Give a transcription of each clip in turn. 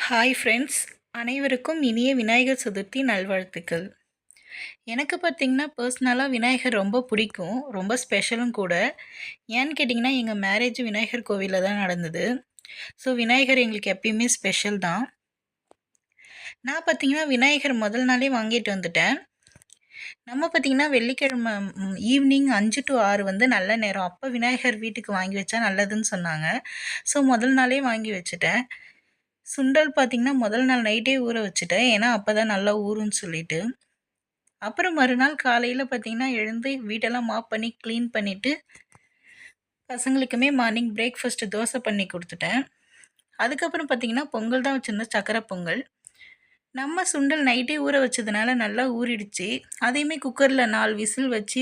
Hi friends, அனைவருக்கும் இனிய விநாயகர் சதுர்த்தி நல்வாழ்த்துக்கள். எனக்கு பார்த்தீங்கன்னா பர்சனலாக விநாயகர் ரொம்ப பிடிக்கும், ரொம்ப ஸ்பெஷலும் கூட. ஏன்னு கேட்டிங்கன்னா எங்கள் மேரேஜ் விநாயகர் கோவிலில் தான் நடந்தது. ஸோ விநாயகர் எங்களுக்கு எப்பயுமே ஸ்பெஷல் தான். நான் பார்த்தீங்கன்னா விநாயகர் முதல் நாளே வாங்கிட்டு வந்துட்டேன். நம்ம பார்த்தீங்கன்னா வெள்ளிக்கிழமை ஈவினிங் 5 to 6 வந்து நல்ல நேரம். அப்போ விநாயகர் வீட்டுக்கு வாங்கி வச்சா நல்லதுன்னு சொன்னாங்க. ஸோ முதல் நாளே வாங்கி வச்சுட்டேன். சுண்டல் பார்த்தீங்கன்னா முதல் நாள் நைட்டே ஊற வச்சுட்டேன். ஏன்னா அப்போ தான் நல்லா ஊறும்னு சொல்லிட்டு. அப்புறம் மறுநாள் காலையில் பார்த்தீங்கன்னா எழுந்து வீட்டெல்லாம் மாப் பண்ணி க்ளீன் பண்ணிவிட்டு பசங்களுக்குமே மார்னிங் பிரேக்ஃபாஸ்ட்டு தோசை பண்ணி கொடுத்துட்டேன். அதுக்கப்புறம் பார்த்தீங்கன்னா பொங்கல் தான் வச்சுருந்தேன், சக்கரை பொங்கல். நம்ம சுண்டல் நைட்டே ஊற வச்சதுனால நல்லா ஊறிடுச்சு. அதையுமே குக்கரில் 4 விசில் வச்சு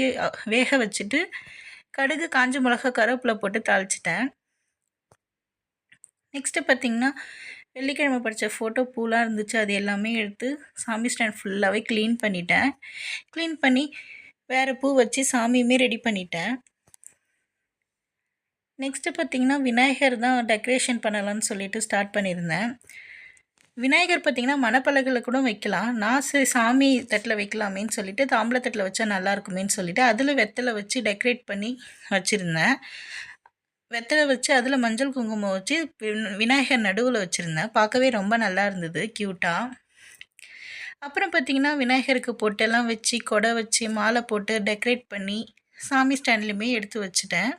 வேக வச்சுட்டு கடுகு, காஞ்ச மிளகா, கருவேப்பிலை போட்டு தாளிச்சிட்டேன். நெக்ஸ்ட்டு பார்த்தீங்கன்னா வெள்ளிக்கிழமை படித்த ஃபோட்டோ பூலாம் இருந்துச்சு, அது எல்லாமே எடுத்து சாமி ஸ்டாண்ட் ஃபுல்லாகவே க்ளீன் பண்ணிட்டேன். க்ளீன் பண்ணி வேறு பூ வச்சு சாமியுமே ரெடி பண்ணிட்டேன். நெக்ஸ்ட்டு பார்த்திங்கன்னா விநாயகர் தான் டெக்கரேஷன் பண்ணலான்னு சொல்லிட்டு ஸ்டார்ட் பண்ணியிருந்தேன். விநாயகர் பார்த்திங்கன்னா மணப்பலகையில் கூட வைக்கலாம். நான் சரி சாமி தட்டில் வைக்கலாமேன்னு சொல்லிட்டு தாம்பூல தட்டில் வச்சா நல்லாயிருக்குமேன்னு சொல்லிட்டு அதில் வெத்தலை வச்சு டெக்கரேட் பண்ணி வச்சுருந்தேன். வெத்தலை வச்சு அதில் மஞ்சள் குங்குமம் வச்சு விநாயகர் நடுவில் வச்சுருந்தேன். பார்க்கவே ரொம்ப நல்லா இருந்தது, க்யூட்டாக. அப்புறம் பார்த்திங்கன்னா விநாயகருக்கு பொட்டெல்லாம் வச்சு கொடை வச்சு மாலை போட்டு டெக்கரேட் பண்ணி சாமி ஸ்டாண்ட்லேயுமே எடுத்து வச்சுட்டேன்.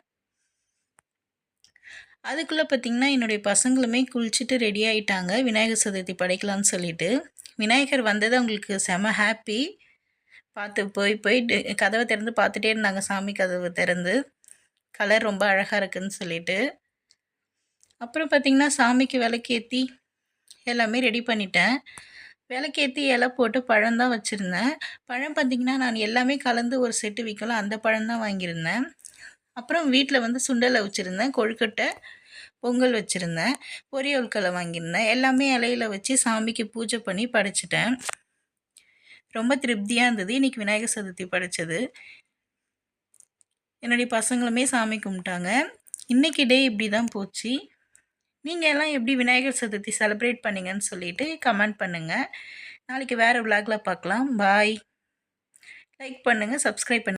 அதுக்குள்ளே பார்த்திங்கன்னா என்னுடைய பசங்களுமே குளிச்சுட்டு ரெடி ஆகிட்டாங்க விநாயகர் சதுர்த்தி படைக்கலான்னு சொல்லிட்டு. விநாயகர் வந்தது அவங்களுக்கு செம ஹாப்பி. பார்த்து போய் கதவை திறந்து பார்த்துட்டே இருந்தாங்க, சாமி கதவை திறந்து. கலர் ரொம்ப அழகாக இருக்குதுன்னு சொல்லிட்டு. அப்புறம் பார்த்திங்கன்னா சாமிக்கு விளக்கேற்றி எல்லாமே ரெடி பண்ணிட்டேன். விளக்கேற்றி இலை போட்டு பழம் தான் வச்சுருந்தேன். பழம் பார்த்திங்கன்னா நான் எல்லாமே கலந்து ஒரு செட்டு விற்கலாம், அந்த பழம் தான் வாங்கியிருந்தேன். அப்புறம் வீட்டில் வந்து சுண்டலை வச்சுருந்தேன், கொழுக்கட்டை, பொங்கல் வச்சுருந்தேன், பொரியல்களை வாங்கியிருந்தேன். எல்லாமே இலையில வச்சு சாமிக்கு பூஜை பண்ணி படைச்சிட்டேன். ரொம்ப திருப்தியாக இருந்தது இன்றைக்கி விநாயகர் சதுர்த்தி படைச்சது. என்னுடைய பசங்களுமே சாமி கும்பிட்டாங்க. இன்றைக்கி டே இப்படி தான் போச்சு. நீங்கள் எல்லாம் எப்படி விநாயகர் சதுர்த்தி செலிப்ரேட் பண்ணிங்கன்னு சொல்லிவிட்டு கமெண்ட் பண்ணுங்கள். நாளைக்கு வேறு விலாகில் பார்க்கலாம். பாய். லைக் பண்ணுங்கள், சப்ஸ்கிரைப் பண்ணுங்கள்.